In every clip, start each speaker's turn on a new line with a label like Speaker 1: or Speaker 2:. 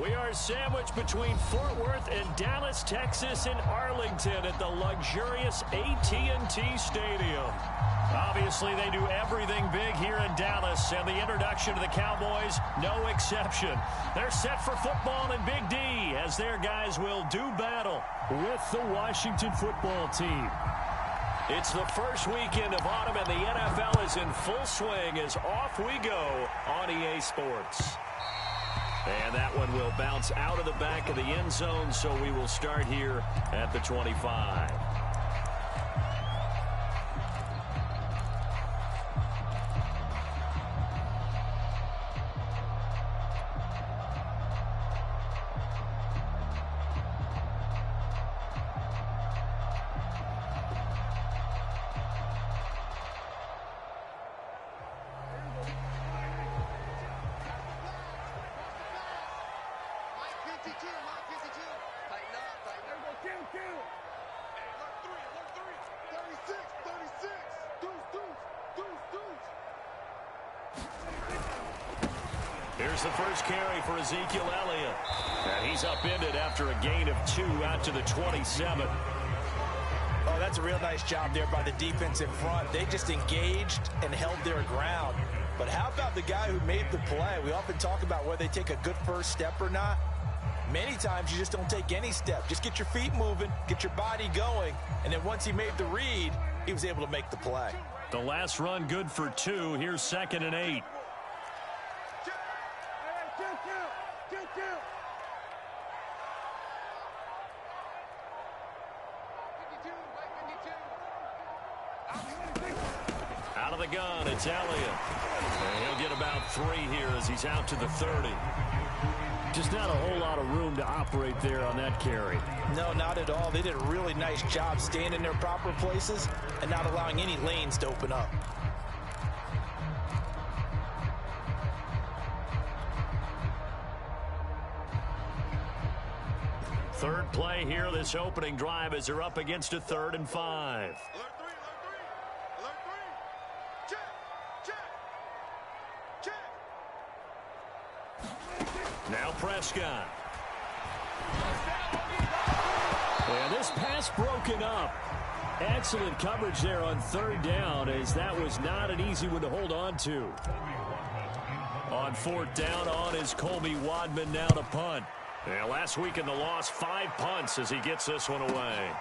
Speaker 1: We are sandwiched between Fort Worth and Dallas, Texas, and Arlington at the luxurious AT&T Stadium. Obviously, they do everything big here in Dallas, and the introduction to the Cowboys, no exception. They're set for football in Big D as their guys will do battle with the Washington football team. It's the first weekend of autumn, and the NFL is in full swing as off we go on EA Sports. And that one will bounce out of the back of the end zone, so we will start here at the 25. Here's the first carry for Ezekiel Elliott. And he's upended after a gain of 2 out to the 27.
Speaker 2: Oh, that's a real nice job there by the defense in front. They just engaged and held their ground. But how about the guy who made the play? We often talk about whether they take a good first step or not. Many times you just don't take any step. Just get your feet moving, get your body going, and then once he made the read, he was able to make the play.
Speaker 1: The last run good for 2. Here's 2nd and 8. Out of the gun, it's Elliott. And he'll get about 3 here as he's out to the 30. Just not a whole lot of room to operate there on that carry.
Speaker 2: No, not at all. They did a really nice job staying in their proper places and not allowing any lanes to open up.
Speaker 1: Third play here, this opening drive, as they're up against a 3rd and 5. Now Prescott. And this pass broken up. Excellent coverage there on 3rd down, as that was not an easy one to hold on to. On 4th down, on is Colby Wadman now to punt. And last week in the loss, 5 punts as he gets this one away.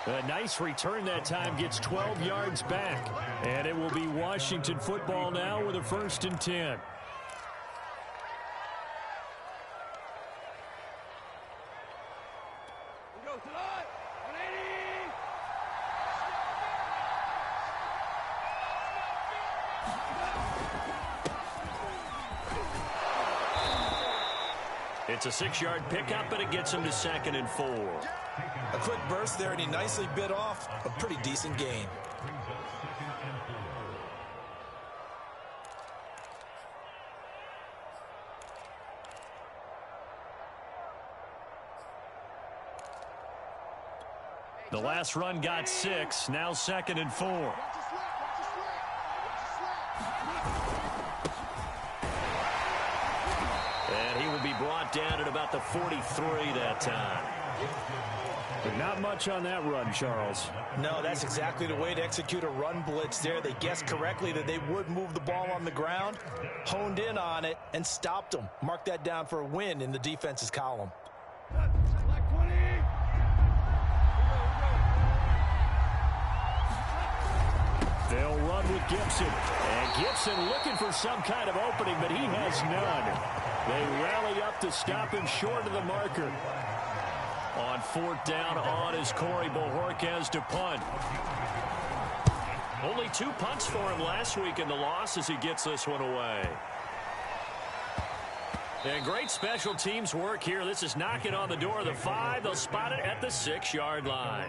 Speaker 1: A nice return that time, gets 12 yards back. And it will be Washington football now with a 1st and 10. It's a 6-yard pickup, but it gets him to 2nd and 4.
Speaker 2: A quick burst there, and he nicely bit off a pretty decent gain.
Speaker 1: The last run got 6, now 2nd and 4. And he will be brought down at about the 43 that time. But not much on that run, Charles.
Speaker 2: No, that's exactly the way to execute a run blitz there. They guessed correctly that they would move the ball on the ground, honed in on it, and stopped them. Mark that down for a win in the defense's column.
Speaker 1: They'll run with Gibson. And Gibson looking for some kind of opening, but he has none. They rally up to stop him short of the marker. On 4th down, on is Corey Bojorquez to punt. Only 2 punts for him last week in the loss as he gets this one away. And great special teams work here. This is knocking on the door of the 5. They'll spot it at the 6-yard line.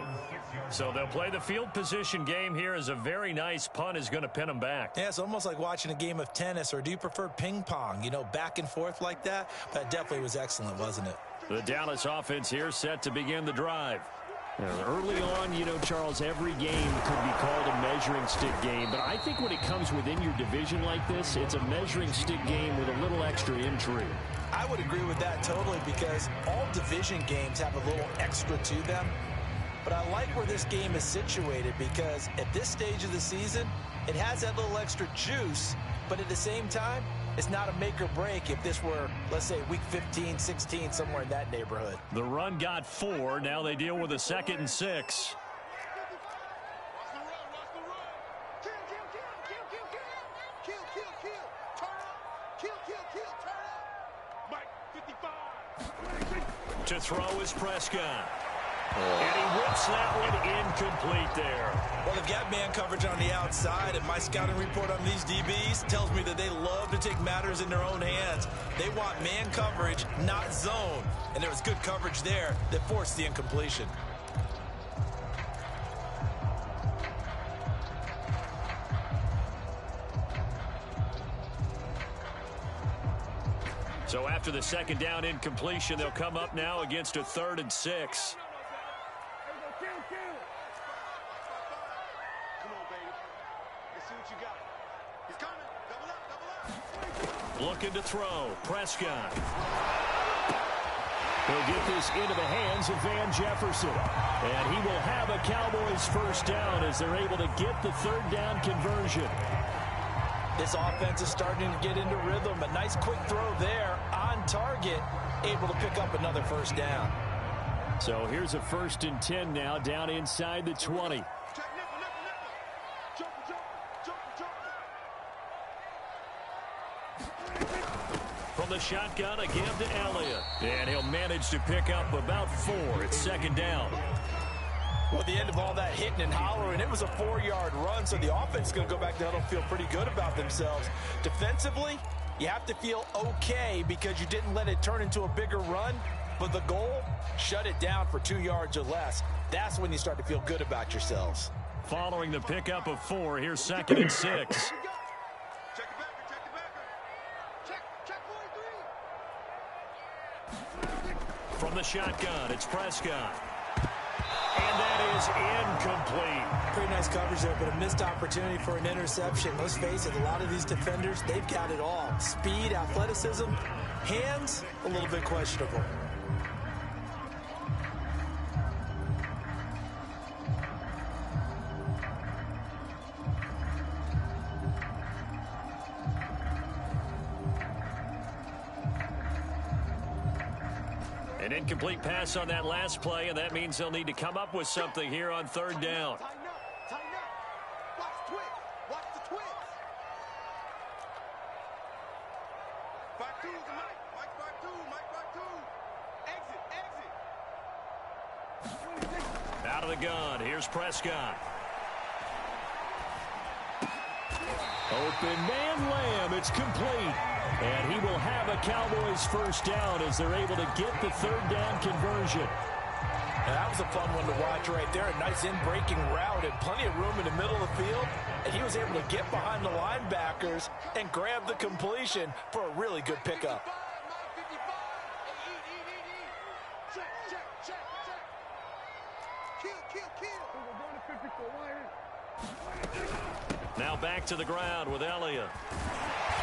Speaker 1: So they'll play the field position game here as a very nice punt is going to pin them back.
Speaker 2: Yeah, it's almost like watching a game of tennis, or do you prefer ping pong? You know, back and forth like that? That definitely was excellent, wasn't it?
Speaker 1: The Dallas offense here set to begin the drive. Early on, you know, Charles, every game could be called a measuring stick game. But I think when it comes within your division like this, it's a measuring stick game with a little extra intrigue.
Speaker 2: I would agree with that totally, because all division games have a little extra to them. But I like where this game is situated, because at this stage of the season, it has that little extra juice. But at the same time, it's not a make or break if this were, let's say, week 15, 16, somewhere in that neighborhood.
Speaker 1: The run got 4. Now they deal with a 2nd and 6. To throw is Prescott. And he whips that one incomplete there.
Speaker 2: Well, they've got man coverage on the outside, and my scouting report on these DBs tells me that they love to take matters in their own hands. They want man coverage, not zone. And there was good coverage there that forced the incompletion.
Speaker 1: So after the 2nd down incompletion, they'll come up now against a 3rd and 6. Looking to throw. Prescott. He'll get this into the hands of Van Jefferson. And he will have a Cowboys 1st down as they're able to get the 3rd down conversion.
Speaker 2: This offense is starting to get into rhythm. A nice quick throw there on target, able to pick up another 1st down.
Speaker 1: So here's a 1st and 10 now, down inside the 20. From the shotgun again to Elliott. And he'll manage to pick up about 4. It's 2nd down.
Speaker 2: Well, at the end of all that hitting and hollering, it was a 4-yard run, so the offense is going to go back down and feel pretty good about themselves. Defensively, you have to feel okay because you didn't let it turn into a bigger run, but the goal, shut it down for 2 yards or less. That's when you start to feel good about yourselves.
Speaker 1: Following the pickup of 4, here's 2nd and 6. From the shotgun, it's Prescott. And that is incomplete.
Speaker 2: Pretty nice coverage there, but a missed opportunity for an interception. Let's face it, a lot of these defenders, they've got it all. Speed, athleticism, hands, a little bit questionable.
Speaker 1: An incomplete pass on that last play, and that means they'll need to come up with something here on 3rd down.
Speaker 3: Tighten up. Watch the twist. Watch the twist. Back two, Mike. Mike back two. Exit.
Speaker 1: Out of the gun, here's Prescott. Open man Lamb, it's complete. And he will have a Cowboys 1st down as they're able to get the 3rd down conversion.
Speaker 2: And that was a fun one to watch right there. A nice in-breaking route and plenty of room in the middle of the field. And he was able to get behind the linebackers and grab the completion for a really good pickup.
Speaker 1: Now back to the ground with Elliott.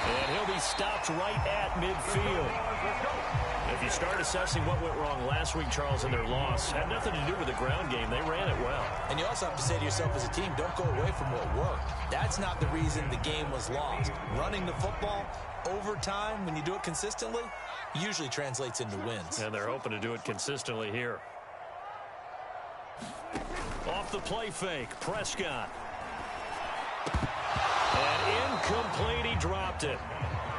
Speaker 1: And he'll be stopped right at midfield. If you start assessing what went wrong last week, Charles, in their loss, had nothing to do with the ground game. They ran it well.
Speaker 2: And you also have to say to yourself as a team, don't go away from what worked. That's not the reason the game was lost. Running the football over time, when you do it consistently, usually translates into wins.
Speaker 1: And they're hoping to do it consistently here. Off the play fake, Prescott. And incomplete, he dropped it.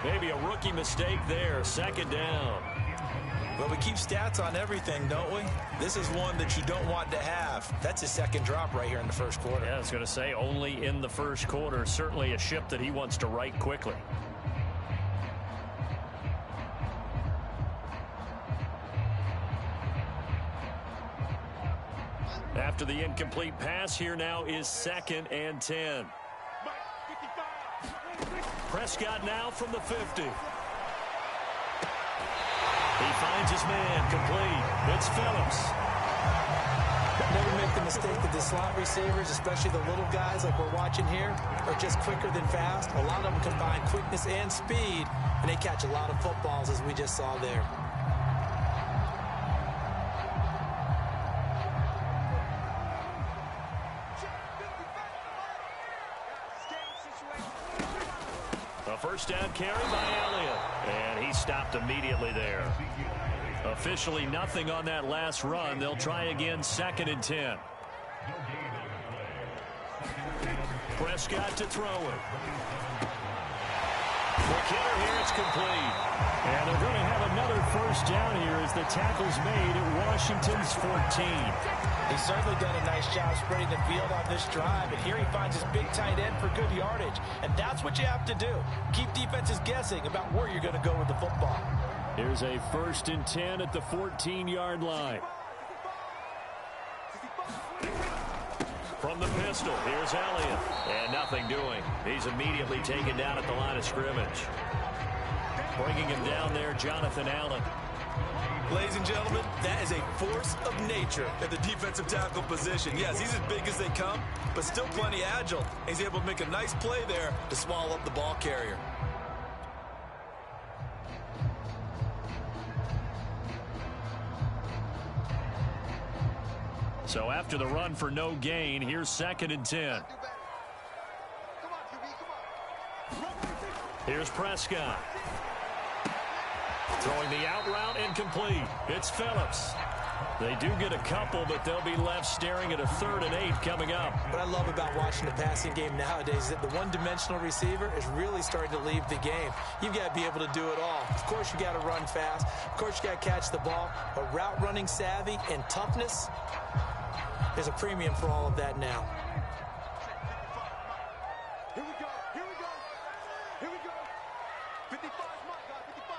Speaker 1: Maybe a rookie mistake there, 2nd down.
Speaker 2: Well, we keep stats on everything, don't we? This is one that you don't want to have. That's his 2nd drop right here in the 1st quarter.
Speaker 1: Yeah, I was going to say only in the 1st quarter. Certainly a ship that he wants to right quickly. After the incomplete pass, here now is 2nd and 10. Prescott now from the 50. He finds his man complete. It's Phillips.
Speaker 2: Never mistake that the slot receivers, especially the little guys like we're watching here, are just quicker than fast. A lot of them combine quickness and speed, and they catch a lot of footballs, as we just saw there.
Speaker 1: A first down carry by Elliott, and he stopped immediately there. Officially nothing on that last run. They'll try again, 2nd and 10. Prescott to throw it. McKinnon here, it's complete. And they're going to have another first down here as the tackle's made at Washington's 14.
Speaker 2: He's certainly done a nice job spreading the field on this drive, and here he finds his big tight end for good yardage. And that's what you have to do. Keep defenses guessing about where you're going to go with the football.
Speaker 1: Here's a 1st and 10 at the 14-yard line. From the pistol, here's Elliott. And nothing doing. He's immediately taken down at the line of scrimmage. Bringing him down there, Jonathan Allen.
Speaker 4: Ladies and gentlemen, that is a force of nature at the defensive tackle position. Yes, he's as big as they come, but still plenty agile. He's able to make a nice play there to swallow up the ball carrier.
Speaker 1: So after the run for no gain, here's 2nd and 10. Here's Prescott. Throwing the out route incomplete. It's Phillips. They do get a couple, but they'll be left staring at a 3rd and 8 coming up.
Speaker 2: What I love about watching the passing game nowadays is that the one-dimensional receiver is really starting to leave the game. You've got to be able to do it all. Of course, you got to run fast. Of course, you got to catch the ball. But route running savvy and toughness, there's a premium for all of that now.
Speaker 3: Here we go. Here we go. Here we go. 55 is my guy. 55.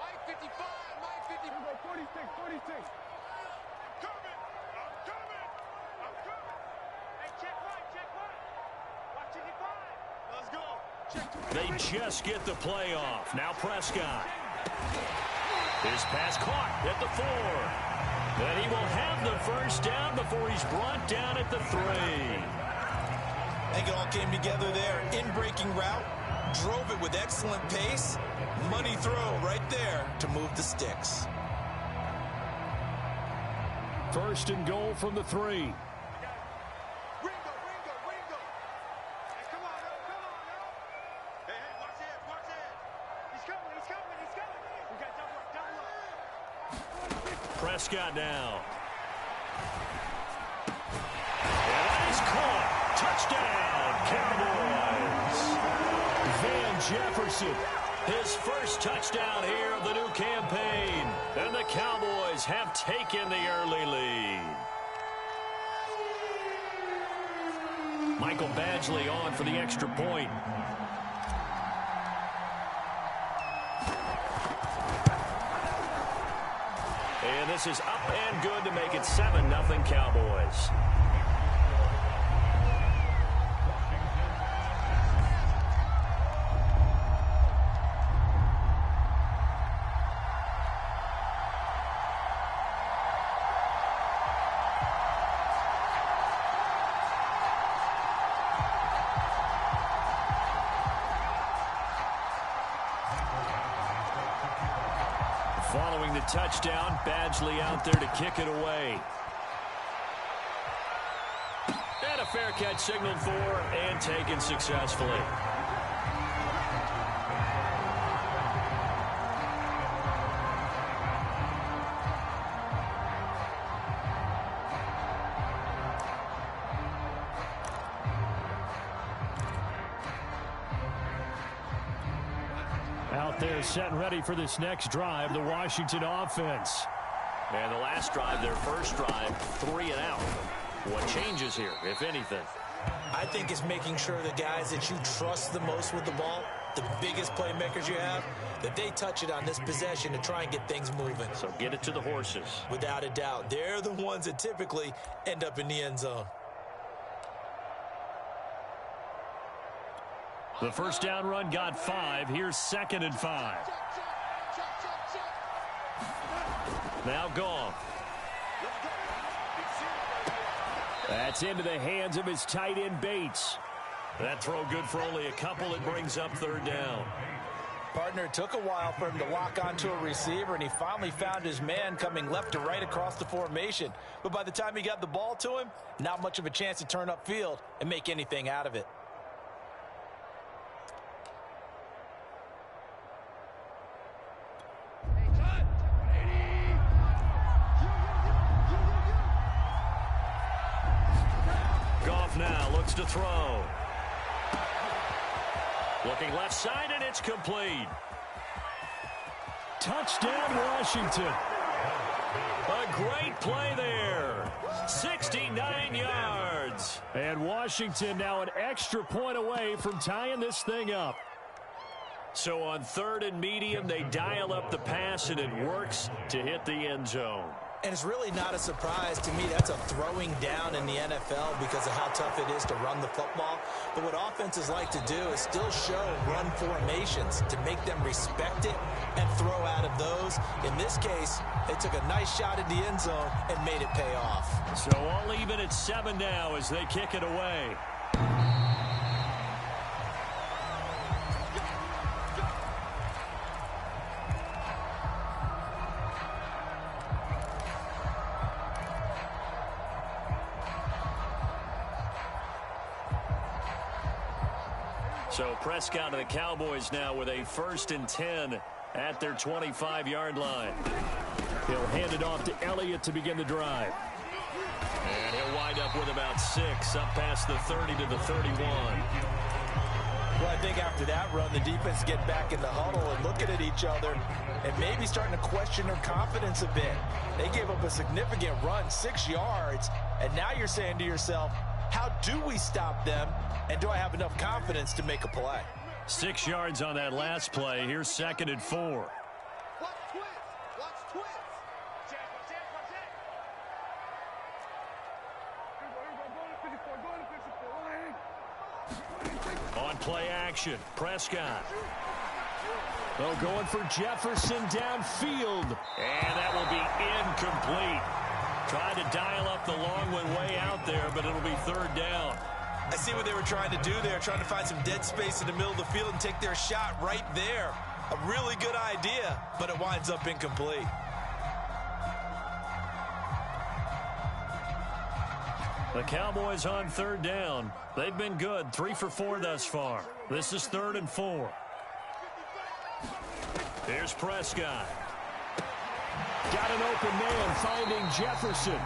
Speaker 3: Mike 55. Mike 55. 46. 46. I'm coming. I'm coming. I'm coming. Hey, check right. Check right. Watch 55. Let's go. Check 2.
Speaker 1: They just get the play off. Now Prescott. His pass caught at the 4. And he will have the first down before he's brought down at the 3.
Speaker 4: I think it all came together there. In-breaking route, drove it with excellent pace. Money throw right there to move the sticks.
Speaker 1: 1st and goal from the 3.
Speaker 3: Ringo. Hey, come on, yo. Hey, watch it. He's coming. We got double up.
Speaker 1: Prescott now. And that is caught. Touchdown, Cowboys. Van Jefferson, his first touchdown here of the new campaign. And the Cowboys have taken the early lead. Michael Badgley on for the extra point. And this is up and good to make it 7-0 Cowboys. Following the touchdown, Badgley out there to kick it away. And a fair catch signaled for and taken successfully. Out there set and ready for this next drive, the Washington offense. And the last drive, their first drive, 3 and out. What changes here, if anything?
Speaker 2: I think it's making sure the guys that you trust the most with the ball, the biggest playmakers you have, that they touch it on this possession to try and get things moving.
Speaker 1: So get it to the horses.
Speaker 2: Without a doubt. They're the ones that typically end up in the end zone.
Speaker 1: The first down run got 5. Here's 2nd and 5. Now Goff. That's into the hands of his tight end, Bates. That throw good for only a couple. It brings up third down.
Speaker 2: Partner, it took a while for him to lock onto a receiver, and he finally found his man coming left to right across the formation. But by the time he got the ball to him, not much of a chance to turn upfield and make anything out of it.
Speaker 1: Goff now looks to throw. Looking left side, and it's complete. Touchdown, Washington. A great play there. 69 yards. And Washington now an extra point away from tying this thing up. So on 3rd and medium, they dial up the pass, and it works to hit the end zone.
Speaker 2: And it's really not a surprise to me. That's a throwing down in the NFL because of how tough it is to run the football. But what offenses like to do is still show run formations to make them respect it and throw out of those. In this case, they took a nice shot in the end zone and made it pay off.
Speaker 1: So all even at 7 now as they kick it away. So Prescott and the Cowboys now with a 1st and 10 at their 25-yard line. He'll hand it off to Elliott to begin the drive. And he'll wind up with about 6, up past the 30 to the 31.
Speaker 2: Well, I think after that run, the defense get back in the huddle and looking at each other and maybe starting to question their confidence a bit. They gave up a significant run, 6 yards, and now you're saying to yourself, how do we stop them, and do I have enough confidence to make a play?
Speaker 1: 6 yards on that last play. Here's 2nd and 4.
Speaker 3: Watch twins. Watch twins. Check.
Speaker 1: On play action, Prescott. Oh, going for Jefferson downfield. And that will be incomplete. Trying to dial up the long one way out there, but it'll be 3rd down.
Speaker 4: I see what they were trying to do there, trying to find some dead space in the middle of the field and take their shot right there. A really good idea, but it winds up incomplete.
Speaker 1: The Cowboys on 3rd down. They've been good, 3 for 4 thus far. This is 3rd and 4. Here's Prescott. Got an open man finding Jefferson.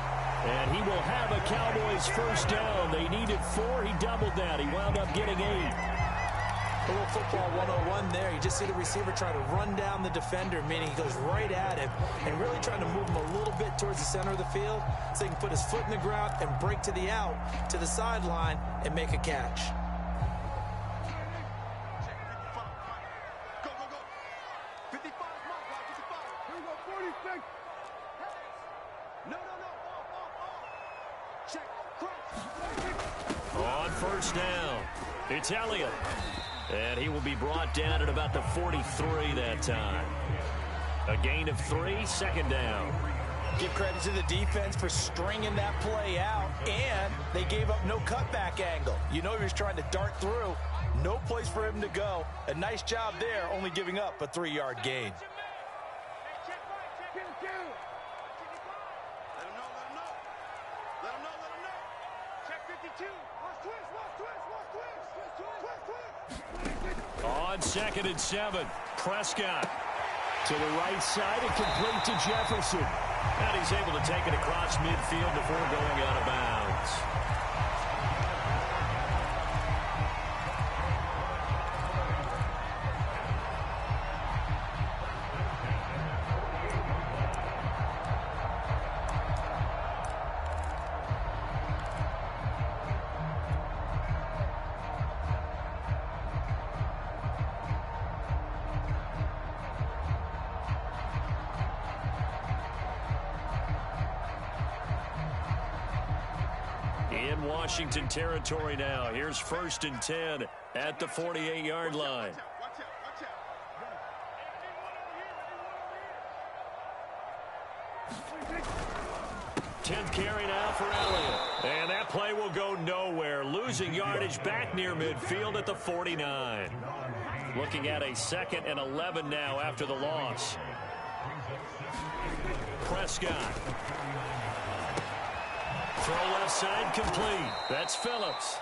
Speaker 1: And he will have a Cowboys 1st down. They needed 4. He doubled that. He wound up getting 8.
Speaker 2: A little football 101 there. You just see the receiver try to run down the defender, meaning he goes right at him and really trying to move him a little bit towards the center of the field so he can put his foot in the ground and break to the out, to the sideline, and make a catch.
Speaker 3: Go. 55, mark, 55. Here we go, 46. No. Check, cross.
Speaker 1: On 1st down, it's Elliott. And he will be brought down at about the 43 that time. A gain of 3, 2nd down.
Speaker 2: Give credit to the defense for stringing that play out, and they gave up no cutback angle. You know he was trying to dart through. No place for him to go. A nice job there, only giving up a 3-yard gain.
Speaker 3: Let him know. Check 52. Watch twist.
Speaker 1: On 2nd and 7, Prescott to the right side and complete to Jefferson. And he's able to take it across midfield before going out of bounds. In Washington territory now. Here's 1st and 10 at the 48-yard line.
Speaker 3: Watch out.
Speaker 1: 10th carry now for Elliott. And that play losing yardage back near midfield at the 49. Looking at a 2nd and 11 now after the loss. Prescott. Throw left side complete. That's Phillips.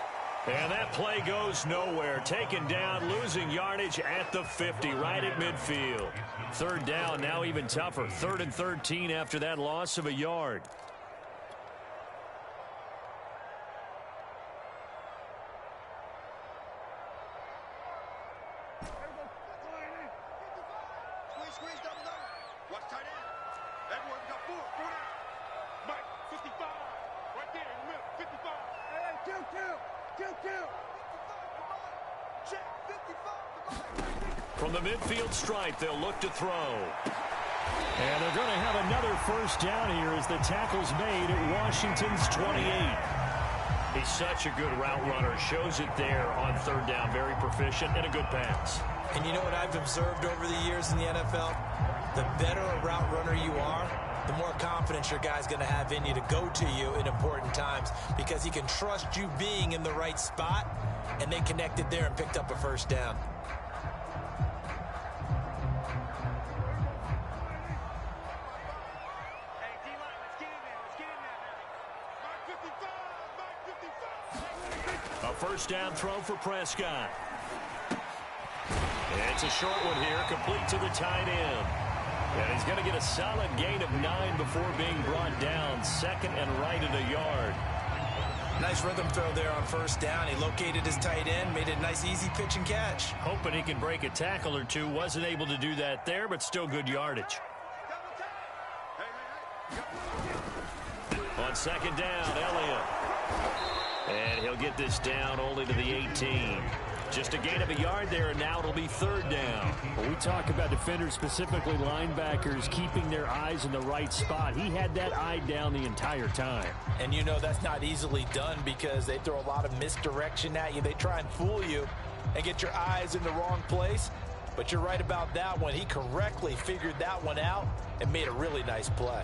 Speaker 1: And that play goes nowhere. Taken down, losing yardage at the 50, right at midfield. 3rd down, now even tougher. 3rd and 13 after that loss of a yard.
Speaker 3: Squeeze, double. Watch tight end. Everyone got 4 down. Mike, 55. Right there in the middle, 55. Hey, 2-2. Check, 55.
Speaker 1: From the midfield stripe, they'll look to throw. And they're going to have another 1st down here as the tackle's made at Washington's 28. He's such a good route runner. Shows it there on 3rd down. Very proficient and a good pass.
Speaker 2: And you know what I've observed over the years in the NFL? The better a route runner you are, the more confidence your guy's going to have in you to go to you in important times because he can trust you being in the right spot, and they connected there and picked up a 1st down.
Speaker 3: Hey, D-line, let's get in there. Let's get in there now. Mike 55.
Speaker 1: A 1st down throw for Prescott. It's a short one here, complete to the tight end. And he's going to get a solid gain of 9 before being brought down. 2nd and right at a yard.
Speaker 2: Nice rhythm throw there on 1st down. He located his tight end, made it a nice easy pitch and catch.
Speaker 1: Hoping he can break a tackle or two. Wasn't able to do that there, but still good yardage. On 2nd down, Elliott. And he'll get this down only to the 18. Just a gain of a yard there, and now it'll be 3rd down.
Speaker 5: When we talk about defenders, specifically linebackers, keeping their eyes in the right spot, he had that eye down the entire time.
Speaker 2: And you know that's not easily done because they throw a lot of misdirection at you. They try and fool you and get your eyes in the wrong place. But you're right about that one. He correctly figured that one out and made a really nice play.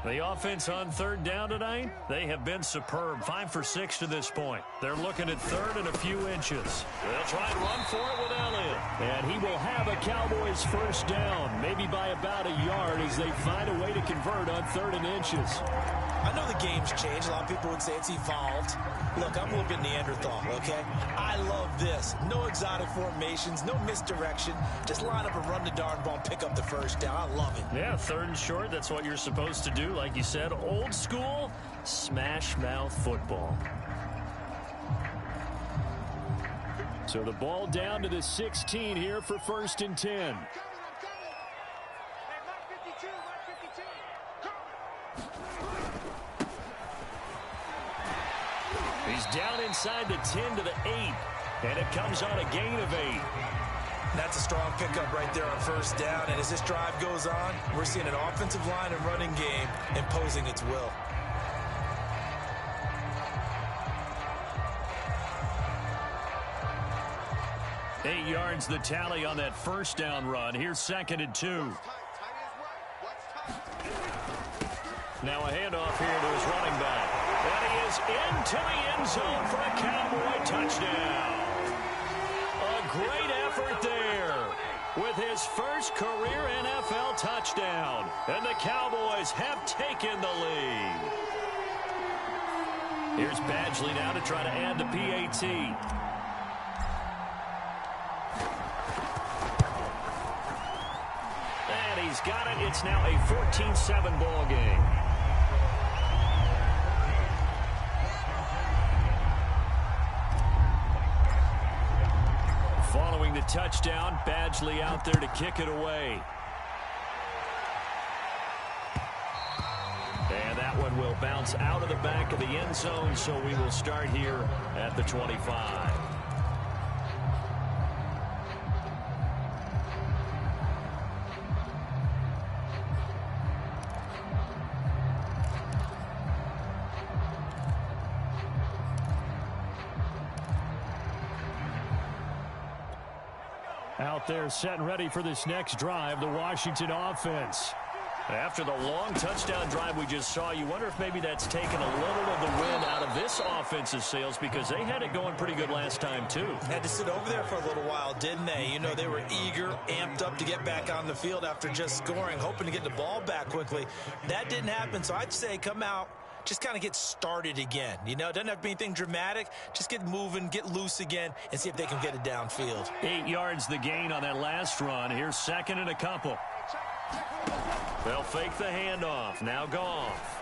Speaker 1: The offense on 3rd down tonight, they have been superb. 5 for 6 to this point. They're looking at 3rd and a few inches. They'll try and run for it with Elliott.
Speaker 5: And he will have a Cowboys 1st down, maybe by about a yard as they find a way to convert on 3rd and inches.
Speaker 2: I know the game's changed. A lot of people would say it's evolved. Look, I'm a little bit Neanderthal, okay? I love this. No exotic formations, no misdirection. Just line up and run the darn ball and pick up the 1st down. I love it.
Speaker 1: Yeah, 3rd and short, that's what you're supposed to do. Like you said, old school, smash mouth football.
Speaker 5: So the ball down to the 16 here for 1st and 10.
Speaker 3: Hey, Mike 52, Mike 52.
Speaker 1: He's down inside the 10 to the 8, and it comes on a gain of 8.
Speaker 2: That's a strong pickup right there on 1st down. And as this drive goes on, we're seeing an offensive line and running game imposing its will.
Speaker 1: Eight yards the tally on that 1st down run. Here's 2nd and 2. Now a handoff here to his running back. And he is into the end zone for a Cowboy touchdown. A great effort there with his first career NFL touchdown. And the Cowboys have taken the lead. Here's Badgley now to try to add the PAT. And he's got it. It's now a 14-7 ball game. Following the touchdown, Badgley out there to kick it away. And that one will bounce out of the back of the end zone, so we will start here at the 25.
Speaker 5: Out there set and ready for this next drive, the Washington offense.
Speaker 1: After the long touchdown drive we just saw, you wonder if maybe that's taken a little of the wind out of this offense's sails, because they had it going pretty good last time too.
Speaker 2: Had to sit over there for a little while, didn't they? You know, they were eager, amped up to get back on the field after just scoring, hoping to get the ball back quickly. That didn't happen, so I'd say come out, just kind of get started again. You know, it doesn't have to be anything dramatic. Just get moving, get loose again, and see if they can get it downfield.
Speaker 1: 8 yards the gain on that last run. Here's second and a couple. They'll fake the handoff. Now Goff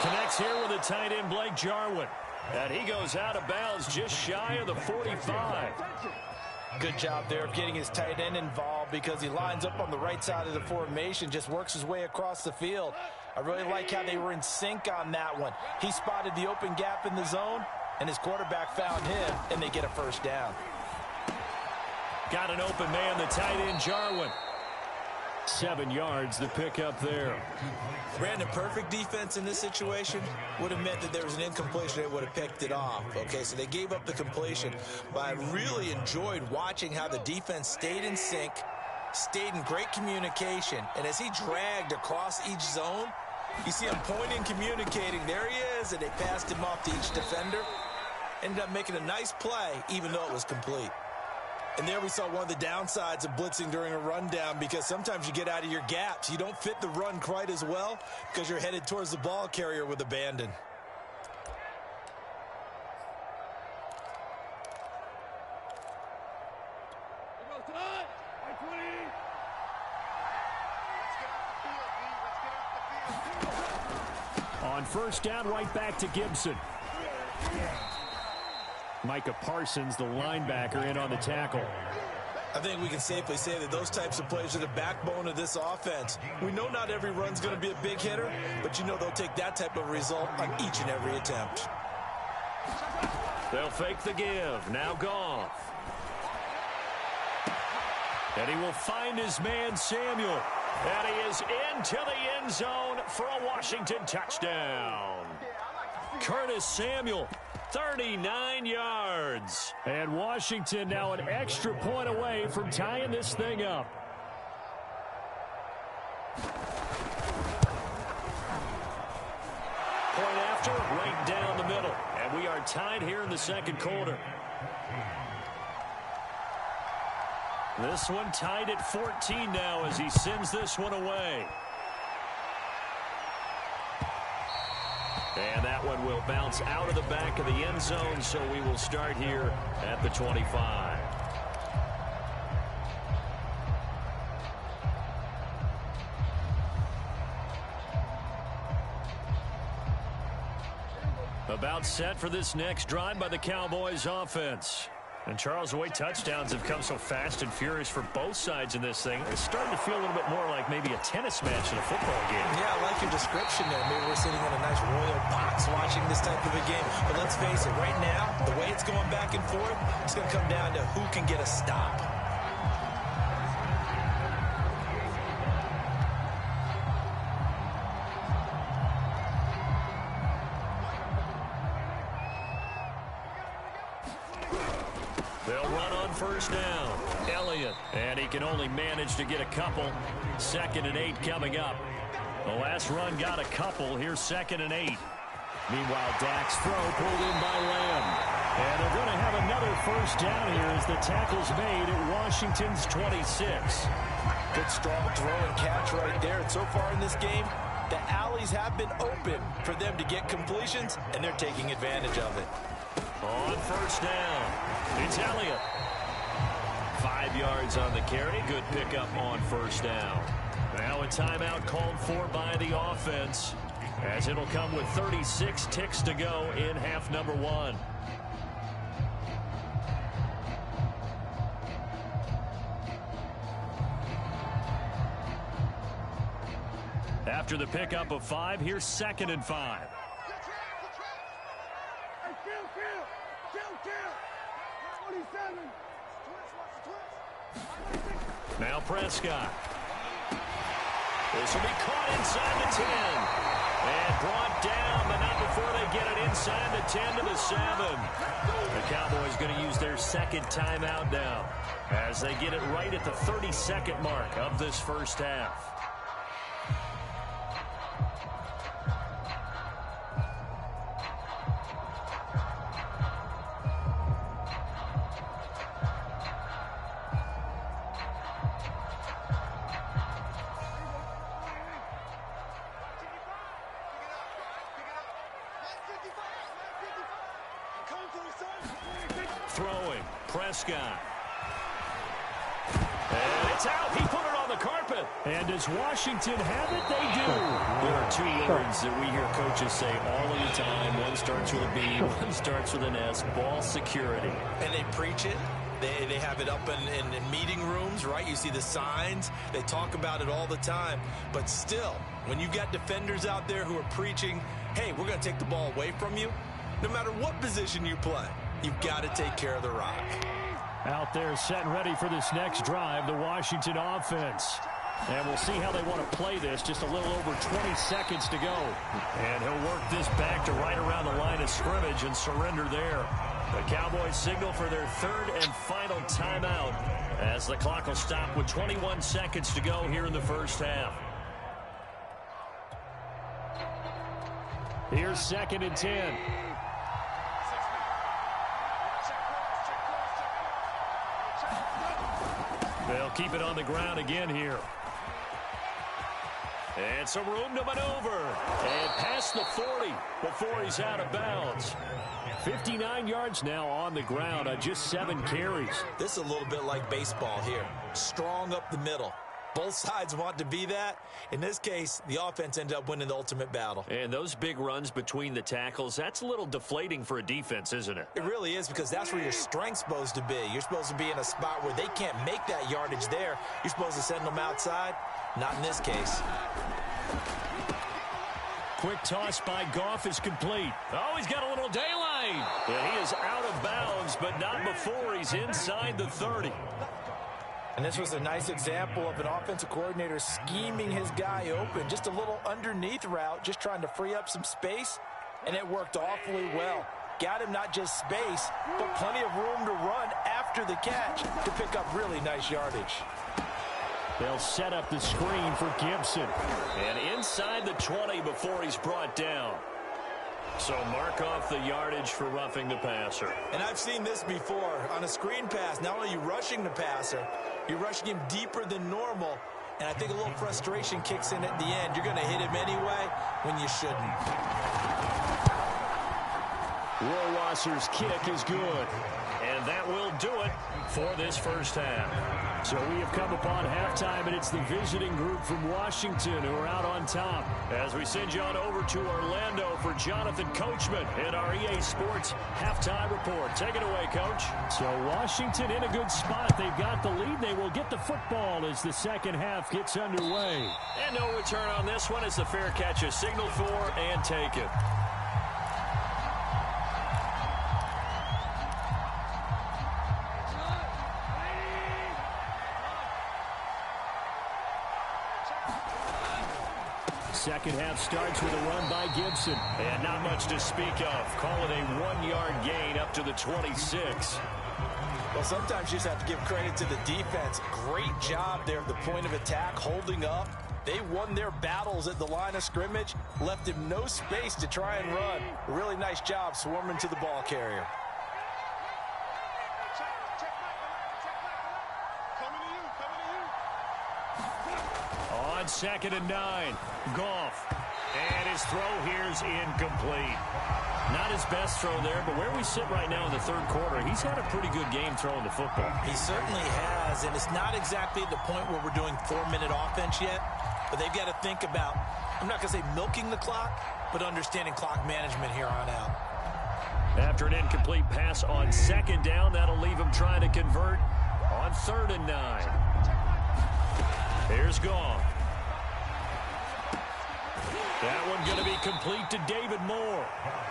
Speaker 1: connects here with a tight end, Blake Jarwin. And he goes out of bounds just shy of the 45.
Speaker 2: Good job there of getting his tight end involved, because he lines up on the right side of the formation, just works his way across the field. I really like how they were in sync on that one. He spotted the open gap in the zone, and his quarterback found him, and they get a first down.
Speaker 1: Got an open man, the tight end, Jarwin.
Speaker 5: 7 yards, the pickup there.
Speaker 2: Brandon, perfect defense in this situation would have meant that there was an incompletion. They would have picked it off. Okay, so they gave up the completion. But I really enjoyed watching how the defense stayed in sync, stayed in great communication. And as he dragged across each zone, you see him pointing, communicating. There he is, and they passed him off to each defender. Ended up making a nice play, even though it was complete. And there we saw one of the downsides of blitzing during a rundown, because sometimes you get out of your gaps. You don't fit the run quite as well because you're headed towards the ball carrier with abandon.
Speaker 5: On first down, right back to Gibson. Micah Parsons, the linebacker, in on the tackle.
Speaker 2: I think we can safely say that those types of plays are the backbone of this offense. We know not every run's going to be a big hitter, but you know they'll take that type of result on each and every attempt.
Speaker 1: They'll fake the give. Now Goff. And he will find his man, Samuel. And he is into the end zone for a Washington touchdown. Curtis Samuel, 39 yards.
Speaker 5: And Washington now an extra point away from tying this thing up.
Speaker 1: Point after, right down the middle. And we are tied here in the second quarter. This one tied at 14 now as he sends this one away. And that one will bounce out of the back of the end zone, so we will start here at the 25. About set for this next drive by the Cowboys offense. And Charles, the way touchdowns have come so fast and furious for both sides in this thing, it's starting to feel a little bit more like maybe a tennis match in a football game.
Speaker 2: Yeah, I like your description there. Maybe we're sitting in a nice royal box watching this type of a game. But let's face it, right now, the way it's going back and forth, it's going to come down to who can get a stop.
Speaker 1: They'll run on first down. Elliott. And he can only manage to get a couple. 2nd and 8 coming up. The last run got a couple. Here's 2nd and 8.
Speaker 5: Meanwhile, Dak's throw pulled in by Lamb. And they're going to have another first down here as the tackle's made at Washington's 26.
Speaker 2: Good strong throw and catch right there. And so far in this game, the alleys have been open for them to get completions, and they're taking advantage of it.
Speaker 1: On first down, it's Elliott. 5 yards on the carry. Good pickup on first down. Now a timeout called for by the offense, as it'll come with 36 ticks to go in half number 1. After the pickup of 5, here's 2nd and 5. Now Prescott. This will be caught inside the 10. And brought down, but not before they get it inside the 10 to the 7. The Cowboys going to use their second timeout now as they get it right at the 30-second mark of this first half. Throwing, Prescott. And it's out. He put it on the carpet. And does Washington have it? They do. There are two words that we hear coaches say all of the time. One starts with a B, one starts with an S. Ball security.
Speaker 4: And they preach it. They have it up in meeting rooms, right? You see the signs. They talk about it all the time. But still, when you've got defenders out there who are preaching, hey, we're going to take the ball away from you, no matter what position you play, you've got to take care of the rock.
Speaker 5: Out there set and ready for this next drive, the Washington offense. And we'll see how they want to play this. Just a little over 20 seconds to go.
Speaker 1: And he'll work this back to right around the line of scrimmage and surrender there. The Cowboys signal for their third and final timeout as the clock will stop with 21 seconds to go here in the first half.
Speaker 5: Here's 2nd and 10.
Speaker 1: They'll keep it on the ground again here. And some room to maneuver. And past the 40 before he's out of bounds.
Speaker 5: 59 yards now on the ground on just 7 carries.
Speaker 4: This is a little bit like baseball here. Strong up the middle. Both sides want to be that. In this case, the offense ended up winning the ultimate battle.
Speaker 1: And those big runs between the tackles, that's a little deflating for a defense, isn't it?
Speaker 4: It really is, because that's where your strength's supposed to be. You're supposed to be in a spot where they can't make that yardage there. You're supposed to send them outside. Not in this case.
Speaker 5: Quick toss by Goff is complete.
Speaker 1: Oh, he's got a little daylight. And he is out of bounds, but not before he's inside the 30.
Speaker 2: And this was a nice example of an offensive coordinator scheming his guy open. Just a little underneath route, just trying to free up some space, and it worked awfully well. Got him not just space, but plenty of room to run after the catch to pick up really nice yardage.
Speaker 5: They'll set up the screen for Gibson.
Speaker 1: And inside the 20 before he's brought down. So mark off the yardage for roughing the passer.
Speaker 4: And I've seen this before. On a screen pass, not only are you rushing the passer, you're rushing him deeper than normal. And I think a little frustration kicks in at the end. You're going to hit him anyway when you shouldn't.
Speaker 5: Rohrwasser's kick is good.
Speaker 1: And that will do it for this first half.
Speaker 5: So we have come upon halftime, and it's the visiting group from Washington who are out on top.
Speaker 1: As we send you on over to Orlando for Jonathan Coachman in our EA Sports Halftime Report. Take it away, Coach.
Speaker 5: So Washington in a good spot. They've got the lead. They will get the football as the second half gets underway.
Speaker 1: And no return on this one as the fair catch is signaled for and taken.
Speaker 5: Second half starts with a run by Gibson.
Speaker 1: And not much to speak of. Call it a 1-yard gain up to the 26.
Speaker 2: Well, sometimes you just have to give credit to the defense. Great job there at the point of attack, holding up. They won their battles at the line of scrimmage, left him no space to try and run. A really nice job swarming to the ball carrier.
Speaker 1: On 2nd and 9, Goff. And his throw here's incomplete. Not his best throw there, but where we sit right now in the third quarter, he's had a pretty good game throwing the football.
Speaker 4: He certainly has, and it's not exactly the point where we're doing 4-minute offense yet, but they've got to think about, I'm not going to say milking the clock, but understanding clock management here on out.
Speaker 1: After an incomplete pass on 2nd down, that'll leave him trying to convert on 3rd and 9. Here's Goff. That one going to be complete to David Moore.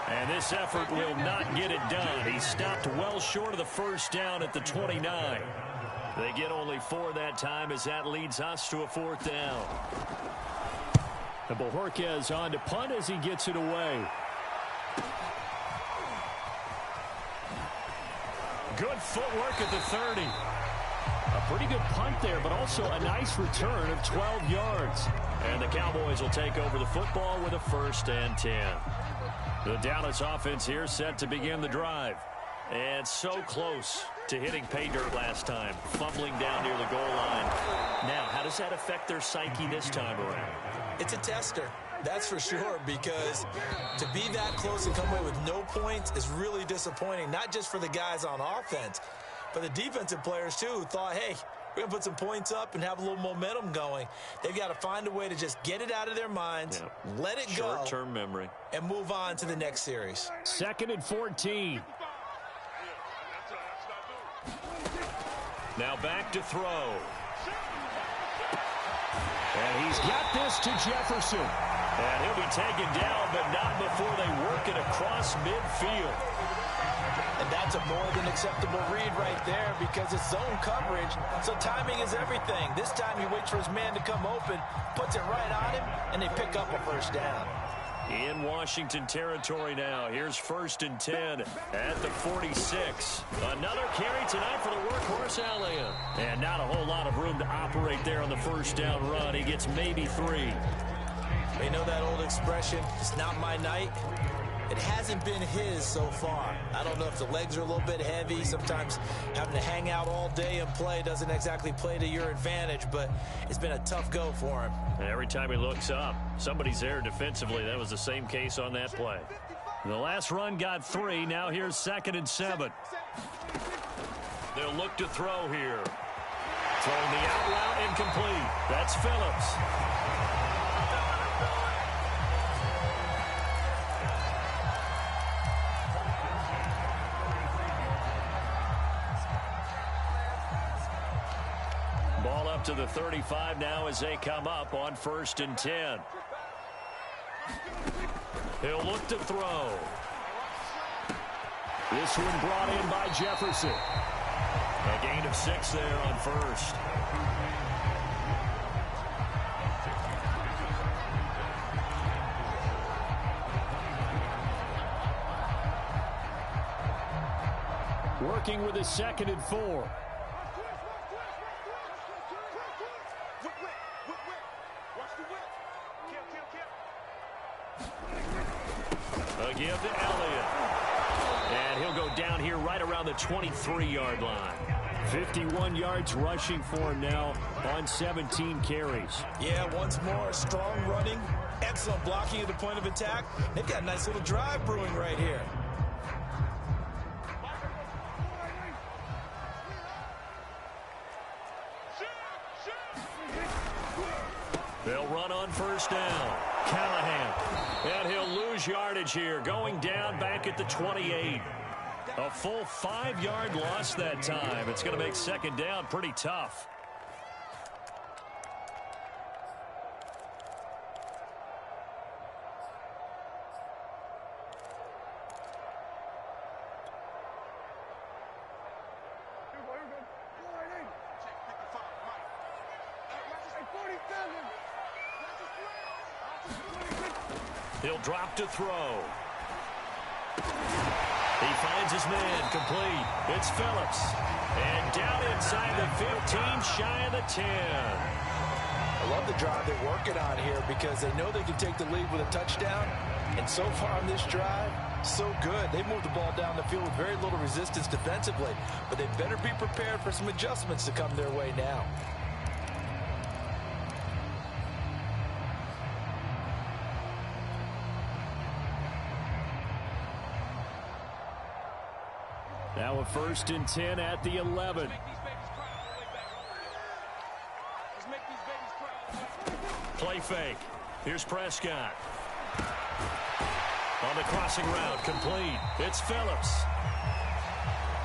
Speaker 1: And this effort will not get it done. He stopped well short of the first down at the 29. They get only 4 that time as that leads us to a 4th down.
Speaker 5: And Bojorquez on to punt as he gets it away.
Speaker 1: Good footwork at the 30.
Speaker 5: A pretty good punt there, but also a nice return of 12 yards.
Speaker 1: And the Cowboys will take over the football with a 1st and 10. The Dallas offense here set to begin the drive. And so close to hitting pay dirt last time, fumbling down near the goal line. Now, how does that affect their psyche this time around?
Speaker 2: It's a tester, that's for sure, because to be that close and come away with no points is really disappointing, not just for the guys on offense, but the defensive players, too, who thought, hey, we're going to put some points up and have a little momentum going. They've got to find a way to just get it out of their minds, let it go,
Speaker 1: short-term memory,
Speaker 2: and move on to the next series.
Speaker 5: 2nd and 14.
Speaker 1: Now back to throw.
Speaker 5: And he's got this to Jefferson.
Speaker 1: And he'll be taken down, but not before they work it across midfield.
Speaker 2: And that's a more than acceptable read right there because it's zone coverage, so timing is everything. This time he waits for his man to come open, puts it right on him, and they pick up a 1st down.
Speaker 1: In Washington territory now. Here's 1st and 10 at the 46. Another carry tonight for the workhorse Elliott. And not a whole lot of room to operate there on the 1st down run. He gets maybe 3.
Speaker 2: You know that old expression, it's not my night? It hasn't been his so far. I don't know if the legs are a little bit heavy. Sometimes having to hang out all day and play doesn't exactly play to your advantage, but it's been a tough go for him.
Speaker 1: And every time he looks up, somebody's there defensively. That was the same case on that play. The last run got 3. Now here's 2nd and 7. They'll look to throw here. Throwing the out route incomplete. That's Phillips. Ball up to the 35 now as they come up on 1st and 10. He'll look to throw.
Speaker 5: This one brought in by Jefferson.
Speaker 1: A gain of 6 there on 1st.
Speaker 5: Working with a 2nd and 4.
Speaker 1: A give to Elliott. And he'll go down here right around the 23-yard line.
Speaker 5: 51 yards rushing for him now on 17 carries.
Speaker 2: Yeah, once more, strong running, excellent blocking at the point of attack. They've got a nice little drive brewing right here.
Speaker 1: They'll run on 1st down. Callahan. And he'll lose yardage here, going down back at the 28. A full 5-yard loss that time. It's going to make 2nd down pretty tough. He'll drop to throw. He finds his man, complete. It's Phillips. And down inside the 15, shy of the 10.
Speaker 2: I love the drive they're working on here because they know they can take the lead with a touchdown. And so far on this drive, so good. They moved the ball down the field with very little resistance defensively. But they better be prepared for some adjustments to come their way now.
Speaker 5: Now a 1st and 10 at the 11.
Speaker 1: Play fake. Here's Prescott. On the crossing route, complete. It's Phillips.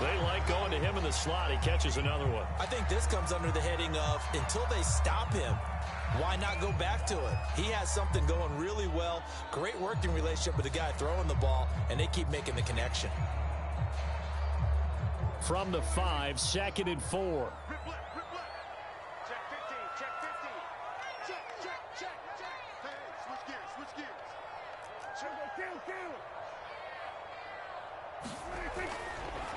Speaker 1: They like going to him in the slot. He catches another one.
Speaker 2: I think this comes under the heading of until they stop him, why not go back to it? He has something going really well. Great working relationship with the guy throwing the ball, and they keep making the connection.
Speaker 5: From the 5, 2nd and 4.
Speaker 3: Check 15, check 15. Check. Hey, switch gears. Kill.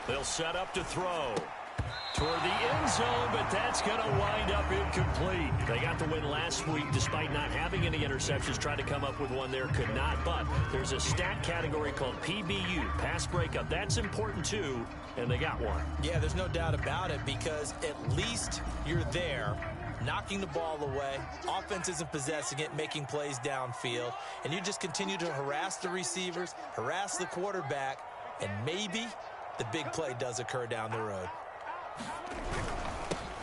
Speaker 1: They'll set up to throw toward the end zone, but that's going to wind up incomplete. They got the win last week despite not having any interceptions. Tried to come up with one there, could not. But there's a stat category called PBU, pass breakup. That's important too, and they got one.
Speaker 2: Yeah, there's no doubt about it, because at least you're there, knocking the ball away. Offense isn't possessing it, making plays downfield. And you just continue to harass the receivers, harass the quarterback, and maybe the big play does occur down the road.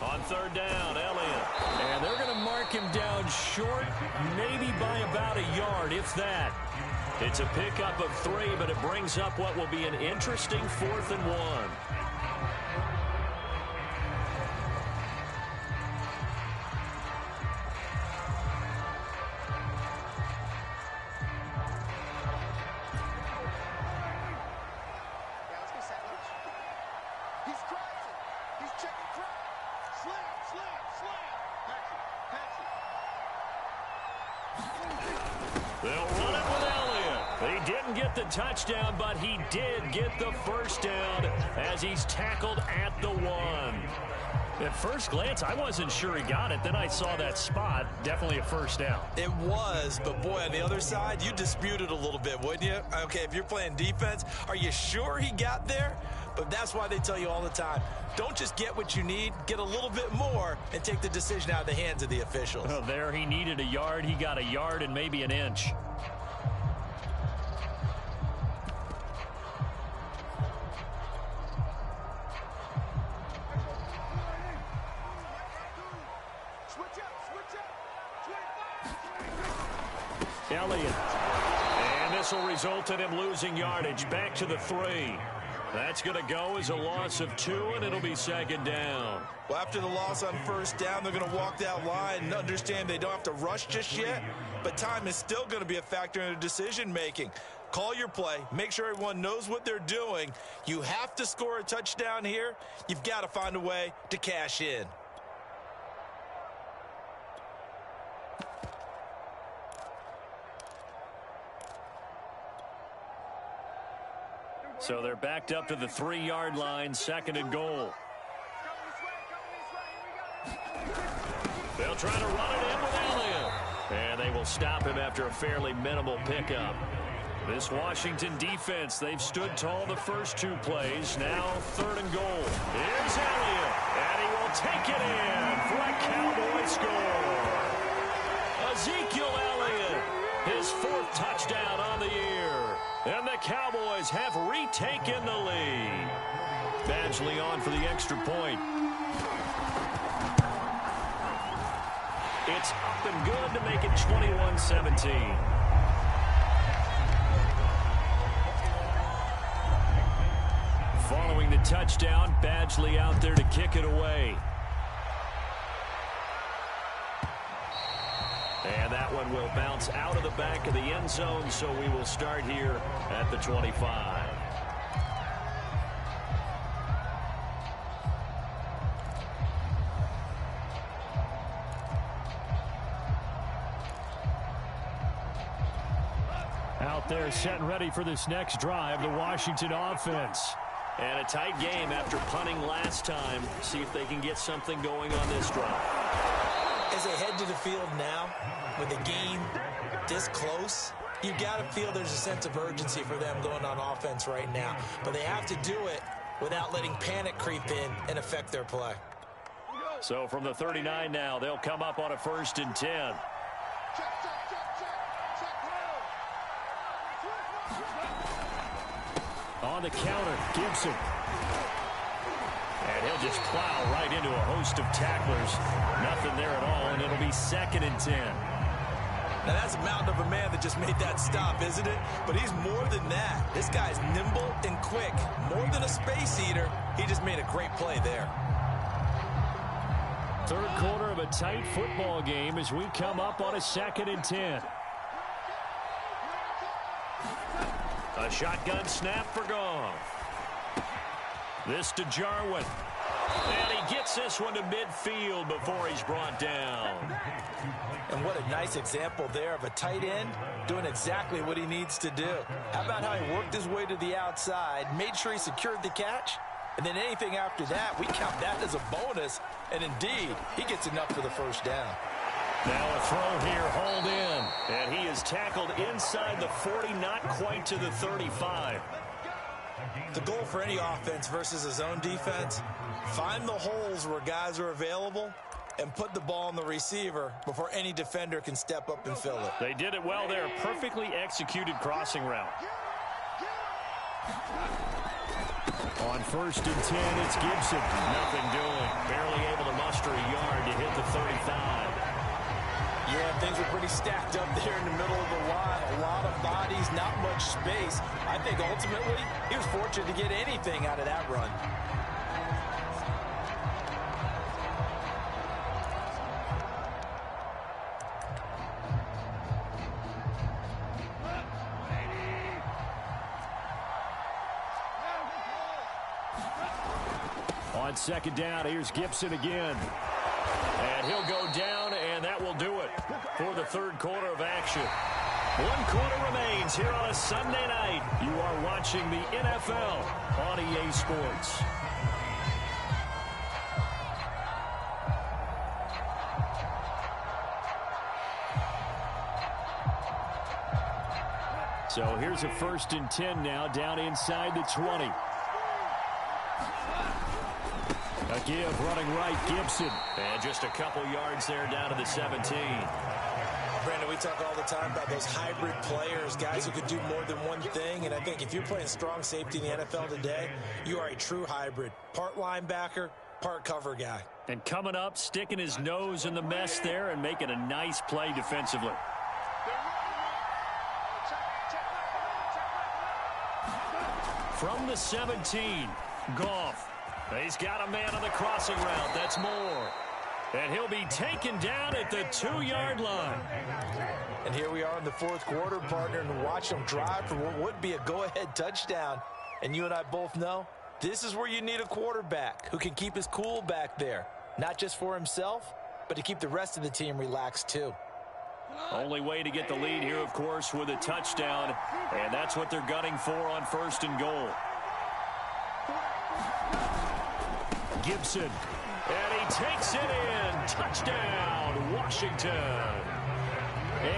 Speaker 1: On third down, Elliott. And they're going to mark him down short, maybe by about a yard, if that. It's a pickup of 3, but it brings up what will be an interesting 4th and 1. They'll run it with Elliott. He didn't get the touchdown, but he did get the first down as he's tackled at the 1. At first glance, I wasn't sure he got it. Then I saw that spot. Definitely a first down.
Speaker 4: It was, but boy, on the other side, you disputed a little bit, wouldn't you? Okay, if you're playing defense, are you sure he got there? But that's why they tell you all the time, don't just get what you need, get a little bit more and take the decision out of the hands of the officials.
Speaker 1: Oh, there he needed a yard. He got a yard and maybe an inch. Elliott. And this will result in him losing yardage. Back to the 3. That's going to go as a loss of 2, and it'll be second down.
Speaker 4: Well, after the loss on first down, they're going to walk that line and understand they don't have to rush just yet, but time is still going to be a factor in their decision-making. Call your play. Make sure everyone knows what they're doing. You have to score a touchdown here. You've got to find a way to cash in.
Speaker 1: So they're backed up to the 3-yard line, 2nd and goal. They'll try to run it in with Elliott. And they will stop him after a fairly minimal pickup. This Washington defense, they've stood tall the first 2 plays. Now 3rd and goal. Here's Elliott. And he will take it in for a Cowboy score. Ezekiel Elliott, his 4th touchdown on the year. And the Cowboys have retaken the lead. Badgley on for the extra point. It's up and good to make it 21-17. Following the touchdown, Badgley out there to kick it away. And that one will bounce out of the back of the end zone, so we will start here at the 25. Out there set and ready for this next drive, the Washington offense. And a tight game after punting last time. See if they can get something going on this drive.
Speaker 2: As they head to the field now, with the game this close, you got to feel there's a sense of urgency for them going on offense right now. But they have to do it without letting panic creep in and affect their play.
Speaker 1: So from the 39 now, they'll come up on a 1st and 10. On the counter, Gibson. And he'll just plow right into a host of tacklers. Nothing there at all, and it'll be 2nd and 10.
Speaker 4: Now, that's a mountain of a man that just made that stop, isn't it? But he's more than that. This guy's nimble and quick. More than a space eater, he just made a great play there.
Speaker 1: 3rd quarter of a tight football game as we come up on a 2nd and 10. A shotgun snap for Goff. This to Jarwin. And he gets this one to midfield before he's brought down.
Speaker 2: And what a nice example there of a tight end doing exactly what he needs to do. How about how he worked his way to the outside, made sure he secured the catch, And then anything after that, we count that as a bonus. And indeed, he gets enough for the first down.
Speaker 1: Now a throw here, hauled in. And he is tackled inside the 40, not quite to the 35.
Speaker 2: The goal for any offense versus a zone defense, find the holes where guys are available and put the ball on the receiver before any defender can step up and fill it.
Speaker 1: They did it well there. Perfectly executed crossing route. On 1st and 10, it's Gibson. Nothing doing. Barely able to muster a yard to hit the 35.
Speaker 2: Yeah, things were pretty stacked up there in the middle of the line. A lot of bodies, not much space. I think ultimately he was fortunate to get anything out of that run.
Speaker 1: On 2nd down, here's Gibson again. And he'll go down, and that will do it for the 3rd quarter of action. 1 quarter remains here on a Sunday night. You are watching the NFL on EA Sports. So here's a 1st and 10 now, down inside the 20. A give, running right, Gibson. And just a couple yards there down to the 17.
Speaker 2: Brandon, we talk all the time about those hybrid players, guys who could do more than one thing. And I think if you're playing strong safety in the NFL today, you are a true hybrid. Part linebacker, part cover guy.
Speaker 1: And coming up, sticking his nose in the mess there and making a nice play defensively. From the 17, Goff. He's got a man on the crossing route. That's Moore. And he'll be taken down at the 2-yard line.
Speaker 2: And here we are in the 4th quarter, partner, and watch him drive for what would be a go-ahead touchdown. And you and I both know this is where you need a quarterback who can keep his cool back there. Not just for himself, but to keep the rest of the team relaxed too.
Speaker 1: Only way to get the lead here, of course, with a touchdown. And that's what they're gunning for on 1st and goal. Gibson, and he takes it in. Touchdown, Washington.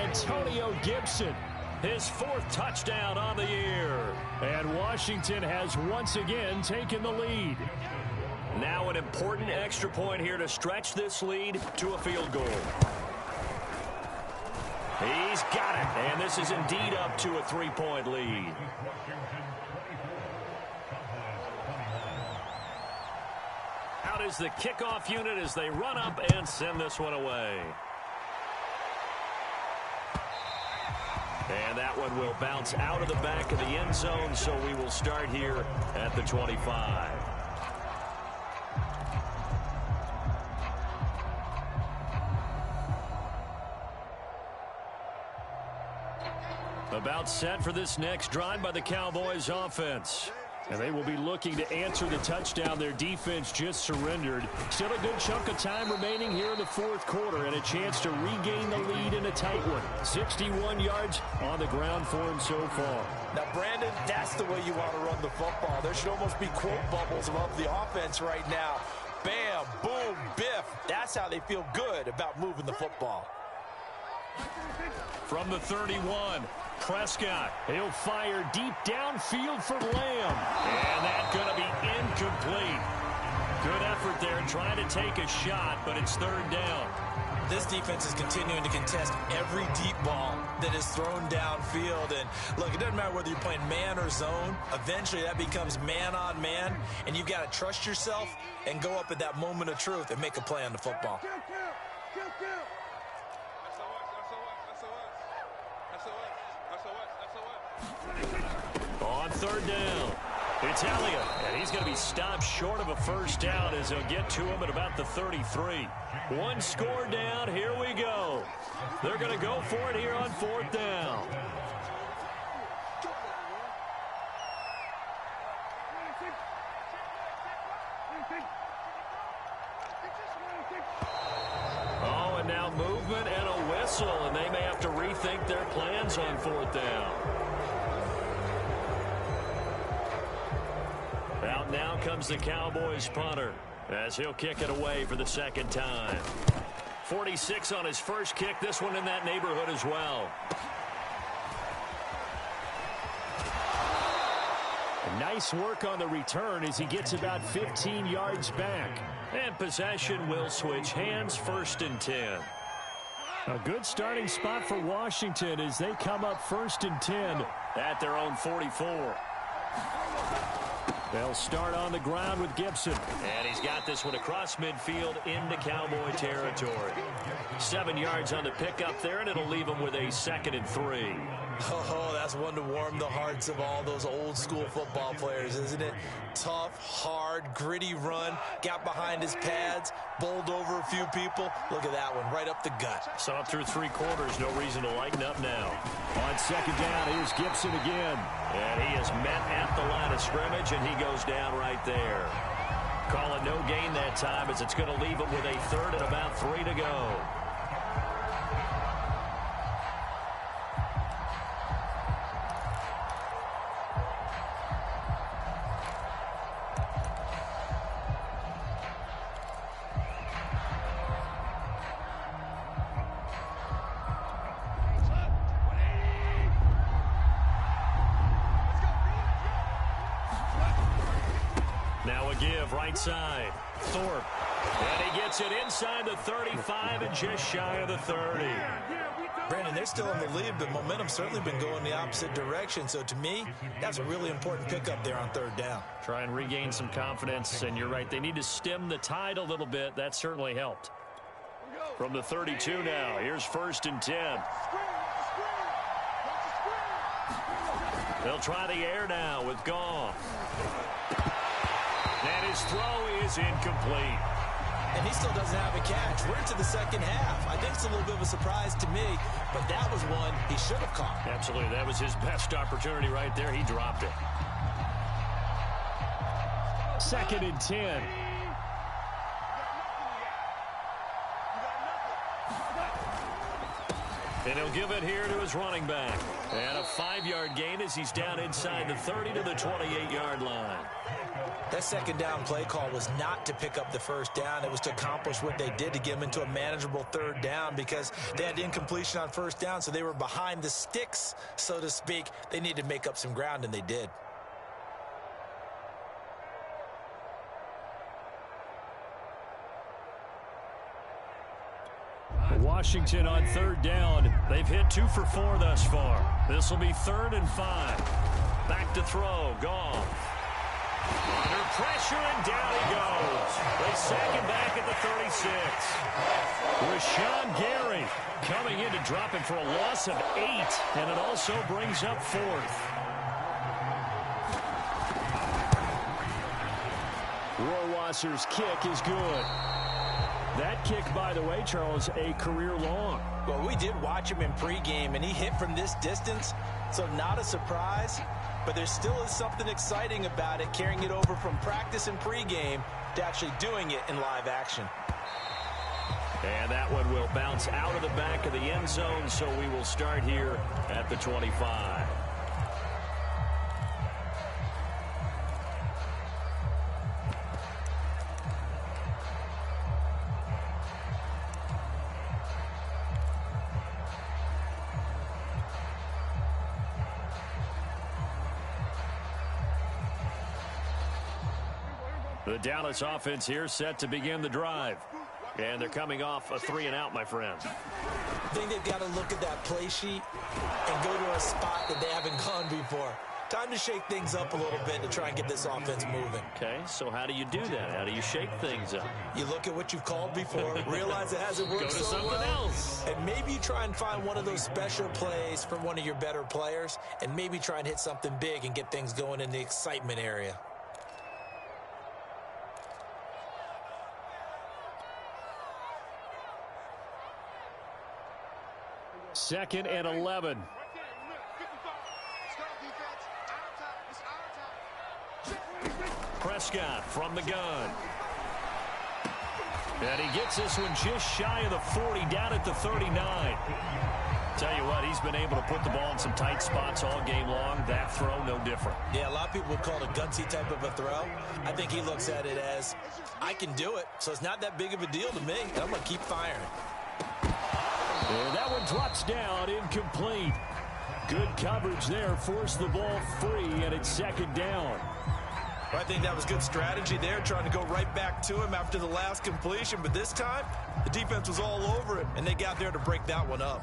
Speaker 1: Antonio Gibson, his 4th touchdown on the year. And Washington has once again taken the lead. Now an important extra point here to stretch this lead to a field goal. He's got it, and this is indeed up to a 3-point lead. Out is the kickoff unit as they run up and send this one away. And that one will bounce out of the back of the end zone, so we will start here at the 25. About set for this next drive by the Cowboys offense. And they will be looking to answer the touchdown their defense just surrendered. Still a good chunk of time remaining here in the 4th quarter and a chance to regain the lead in a tight one. 61 yards on the ground for him so far.
Speaker 2: Now, Brandon, that's the way you want to run the football. There should almost be quote bubbles above the offense right now. Bam, boom, biff. That's how they feel good about moving the football.
Speaker 1: From the 31, Prescott. He'll fire deep downfield for Lamb. And that's going to be incomplete. Good effort there trying to take a shot, but it's 3rd down.
Speaker 2: This defense is continuing to contest every deep ball that is thrown downfield. And look, it doesn't matter whether you're playing man or zone. Eventually that becomes man on man. And you've got to trust yourself and go up at that moment of truth and make a play on the football.
Speaker 1: On 3rd down, it's Elliott, and he's going to be stopped short of a first down as they'll get to him at about the 33. 1 score down, here we go. They're going to go for it here on 4th down. Oh, and now movement and a whistle, and they may have to rethink their plans on 4th down. Out now comes the Cowboys punter as he'll kick it away for the second time. 46 on his first kick. This one in that neighborhood as well.
Speaker 5: Nice work on the return as he gets about 15 yards back.
Speaker 1: And possession will switch hands, 1st and 10.
Speaker 5: A good starting spot for Washington as they come up 1st and 10
Speaker 1: at their own 44.
Speaker 5: They'll start on the ground with Gibson.
Speaker 1: And he's got this one across midfield into Cowboy territory. 7 yards on the pickup there, and it'll leave him with a 2nd and 3.
Speaker 2: Oh, that's one to warm the hearts of all those old school football players, isn't it? Tough, hard, gritty run, got behind his pads, bowled over a few people. Look at that one, right up the gut.
Speaker 1: So up through 3 quarters, no reason to lighten up now.
Speaker 5: On 2nd down, here's Gibson again.
Speaker 1: And he is met at the line of scrimmage, and he goes down right there. Call it no gain that time as it's going to leave him with a 3rd and about 3 to go. Right side, Thorpe, and he gets it inside the 35 and just shy of the 30.
Speaker 2: Brandon, they're still in the lead, but momentum's certainly been going the opposite direction. So to me, that's a really important pickup there on 3rd down.
Speaker 1: Try and regain some confidence, and you're right, they need to stem the tide a little bit. That certainly helped. From the 32 now, here's 1st and 10. They'll try the air now with Goff. And his throw is incomplete.
Speaker 2: And he still doesn't have a catch. We're into the 2nd half. I think it's a little bit of a surprise to me, but that was one he should have caught.
Speaker 1: Absolutely. That was his best opportunity right there. He dropped it.
Speaker 5: 2nd and 10.
Speaker 1: And he'll give it here to his running back. And a 5-yard gain as he's down inside the 30 to the 28-yard line.
Speaker 2: That 2nd down play call was not to pick up the 1st down. It was to accomplish what they did to get him into a manageable 3rd down because they had incompletion on 1st down, so they were behind the sticks, so to speak. They needed to make up some ground, and they did.
Speaker 5: Washington on 3rd down. They've hit 2 for 4 thus far. This will be 3rd and 5.
Speaker 1: Back to throw. Goff. Under pressure, and down he goes. They sack him back at the 36.
Speaker 5: Rashawn Gary coming in to drop him for a loss of 8, and it also brings up 4th. Rohrwasser's kick is good. That kick, by the way, Charles, a career long.
Speaker 2: Well, we did watch him in pregame, and he hit from this distance, so not a surprise. But there still is something exciting about it, carrying it over from practice and pregame to actually doing it in live action.
Speaker 1: And that one will bounce out of the back of the end zone, so we will start here at the 25. The Dallas offense here set to begin the drive. And they're coming off a 3-and-out, my friend.
Speaker 2: I think they've got to look at that play sheet and go to a spot that they haven't gone before. Time to shake things up a little bit to try and get this offense moving.
Speaker 1: Okay, so how do you do that? How do you shake things up?
Speaker 2: You look at what you've called before, realize it hasn't worked
Speaker 1: so well. Go to something else.
Speaker 2: And maybe you try and find one of those special plays from one of your better players, and maybe try and hit something big and get things going in the excitement area.
Speaker 5: Second and 11.
Speaker 1: Prescott from the gun. And he gets this one just shy of the 40, down at the 39. Tell you what, he's been able to put the ball in some tight spots all game long. That throw, no different.
Speaker 2: Yeah, a lot of people would call it a gutsy type of a throw. I think he looks at it as, I can do it, so it's not that big of a deal to me, and I'm going to keep firing.
Speaker 1: And that one drops down, incomplete. Good coverage there, forced the ball free, and it's second down.
Speaker 4: I think that was good strategy there, trying to go right back to him after the last completion. But this time, the defense was all over it, and they got there to break that one up.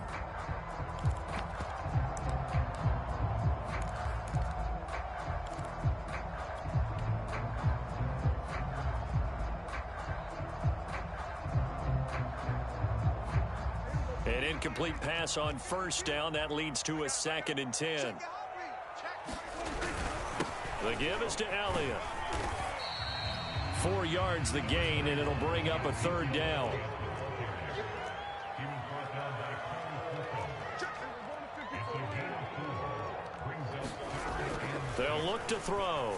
Speaker 1: An incomplete pass on first down. That leads to a 2nd and 10. The give is to Elliott. 4 yards the gain, and it'll bring up a 3rd down. They'll look to throw.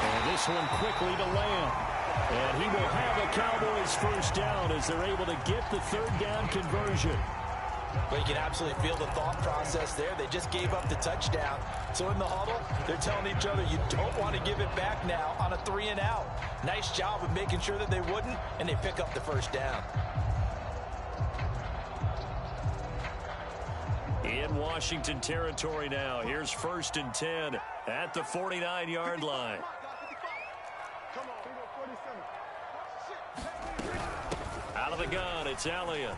Speaker 1: And this one quickly to Lamb. And he will have a Cowboys first down as they're able to get the 3rd down conversion.
Speaker 2: But you can absolutely feel the thought process there. They just gave up the touchdown. So in the huddle, they're telling each other, you don't want to give it back now on a 3-and-out. Nice job of making sure that they wouldn't, and they pick up the first down.
Speaker 1: In Washington territory now. Here's 1st and 10 at the 49-yard line. Out of the gun, it's Elliott.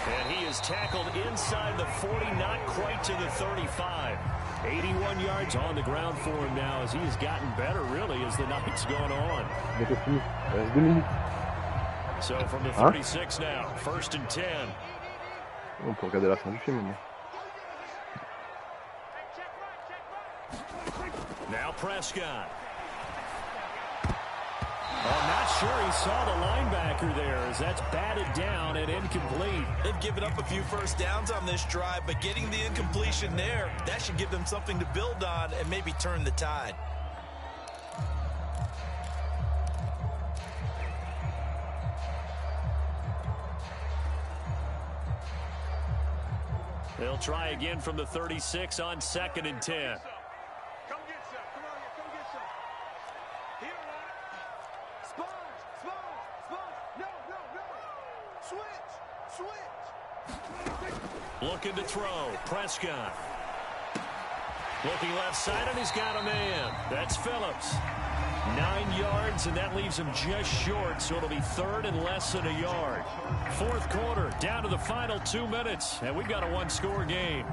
Speaker 1: And he is tackled inside the 40, not quite to the 35. 81 yards on the ground for him now as he has gotten better, really, as the night's gone on. So from the 36 now, 1st and 10.
Speaker 6: On peut regarder la fin du film maintenant.
Speaker 1: Now Prescott. I'm not sure he saw the linebacker there as that's batted down and incomplete.
Speaker 4: They've given up a few first downs on this drive, but getting the incompletion there, that should give them something to build on and maybe turn the tide.
Speaker 1: They'll try again from the 36 on 2nd and 10.
Speaker 3: Come get some. Come on, come get some. Here, Sponge. No. Switch.
Speaker 1: Looking to throw. Prescott. Looking left side, and he's got a man. That's Phillips. 9 yards, and that leaves him just short, so it'll be 3rd and less than a yard. 4th quarter, down to the final 2 minutes, and we've got a 1-score game.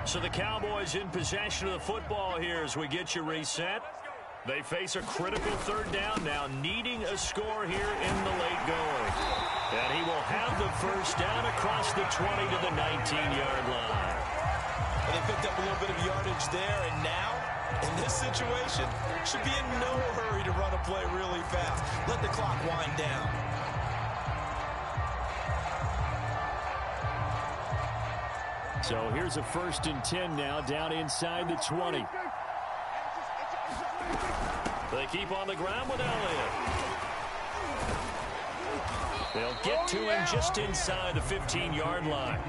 Speaker 1: So the Cowboys in possession of the football here as we get you reset. They face a critical 3rd down now, needing a score here in the late going. And he will have the first down across the 20 to the 19-yard line.
Speaker 4: And they picked up a little bit of yardage there, and now, in this situation, should be in no hurry to run a play really fast. Let the clock wind down.
Speaker 1: So here's a 1st and 10 now, down inside the 20. They keep on the ground with Elliott. They'll get to him just inside the 15-yard line.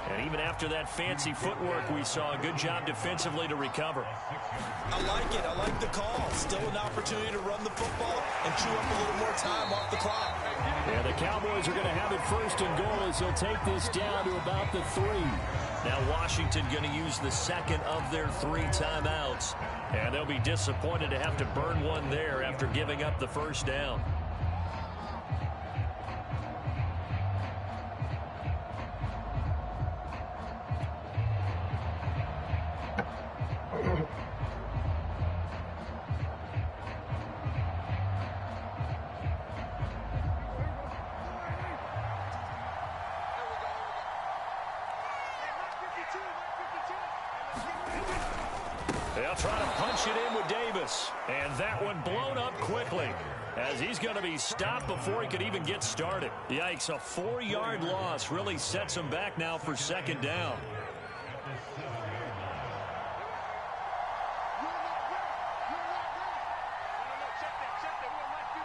Speaker 1: And even after that fancy footwork we saw, a good job defensively to recover.
Speaker 4: I like it. I like the call. Still an opportunity to run the football and chew up a little more time off the clock.
Speaker 1: Yeah, the Cowboys are going to have it 1st and goal as they'll take this down to about the 3. Now Washington going to use the 2nd of their 3 timeouts. And they'll be disappointed to have to burn one there after giving up the first down. They'll try to punch it in with Davis. And that one blown up quickly as he's going to be stopped before he could even get started. Yikes, a 4-yard loss really sets him back now for 2nd down.
Speaker 3: Check that. We might do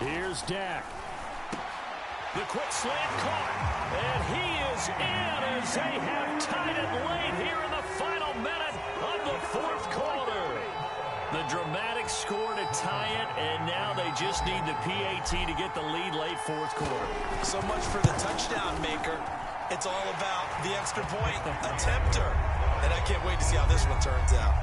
Speaker 5: Here's Dak.
Speaker 1: The quick slant caught, and he is in as they have tied it late here in the final minute of the fourth quarter. The dramatic score to tie it, and now they just need the PAT to get the lead late fourth quarter.
Speaker 4: So much for the touchdown maker. It's all about the extra point attempter. And I can't wait to see how this one turns out.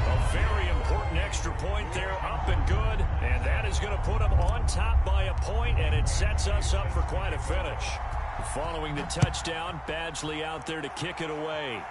Speaker 1: A very important extra point there, up and good. And that is going to put them on top by a point, and it sets us up for quite a finish. Following the touchdown, Badgley out there to kick it away.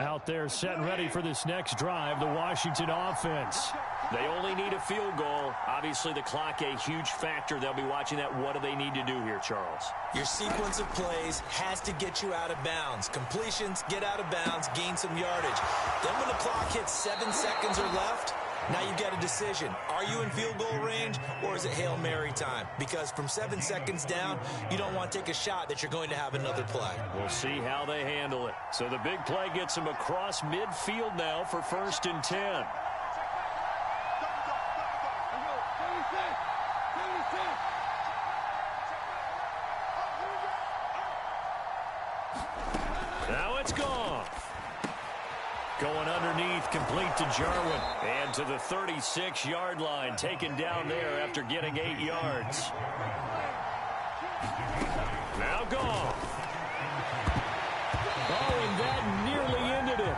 Speaker 5: Out there set and ready for this next drive, the Washington offense.
Speaker 1: They only need a field goal. Obviously, the clock a huge factor. They'll be watching that. What do they need to do here, Charles?
Speaker 4: Your sequence of plays has to get you out of bounds. Completions, get out of bounds, gain some yardage. Then when the clock hits 7 seconds or left, now you've got a decision. Are you in field goal range, or is it Hail Mary time? Because from 7 seconds down, you don't want to take a shot that you're going to have another play.
Speaker 1: We'll see how they handle it. So the big play gets them across midfield now for 1st and 10. Now it's gone. Going underneath, complete to Jarwin. And to the 36-yard line, taken down there after getting 8 yards. Now gone.
Speaker 5: Oh, and that nearly ended it.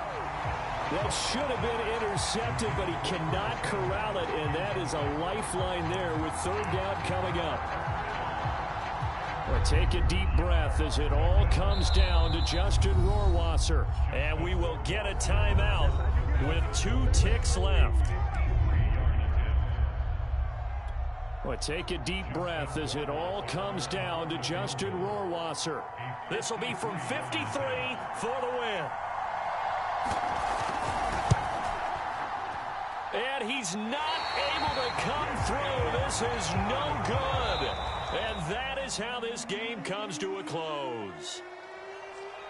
Speaker 5: That should have been intercepted, but he cannot corral it, and that is a lifeline there with 3rd down coming up. Well, take a deep breath as it all comes down to Justin Rohrwasser.
Speaker 1: And we will get a timeout with 2 ticks left.
Speaker 5: Well, take a deep breath as it all comes down to Justin Rohrwasser.
Speaker 1: This will be from 53 for the win. And he's not able to come through. This is no good. And that is how this game comes to a close.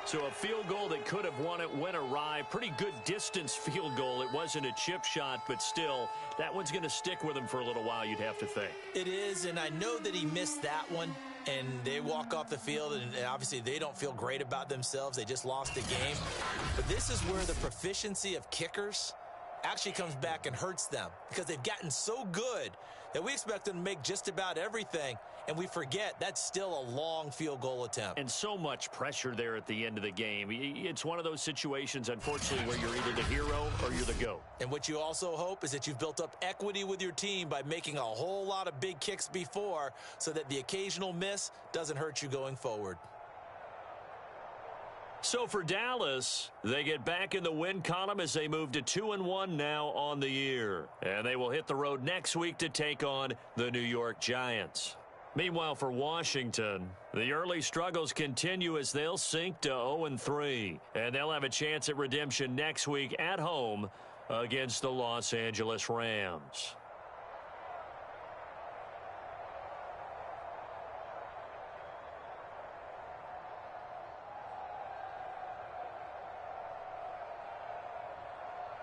Speaker 1: So a field goal that could have won it went awry. Pretty good distance field goal. It wasn't a chip shot, but still, that one's going to stick with him for a little while, you'd have to think.
Speaker 4: It is, and I know that he missed that one, and they walk off the field, and obviously they don't feel great about themselves. They just lost the game. But this is where the proficiency of kickers actually comes back and hurts them, because they've gotten so good that we expect them to make just about everything, and we forget that's still a long field goal attempt.
Speaker 1: And so much pressure there at the end of the game. It's one of those situations, unfortunately, where you're either the hero or you're the GOAT.
Speaker 4: And what you also hope is that you've built up equity with your team by making a whole lot of big kicks before, so that the occasional miss doesn't hurt you going forward.
Speaker 1: So for Dallas, they get back in the win column as they move to 2-1 now on the year. And they will hit the road next week to take on the New York Giants. Meanwhile, for Washington, the early struggles continue as they'll sink to 0-3. And they'll have a chance at redemption next week at home against the Los Angeles Rams.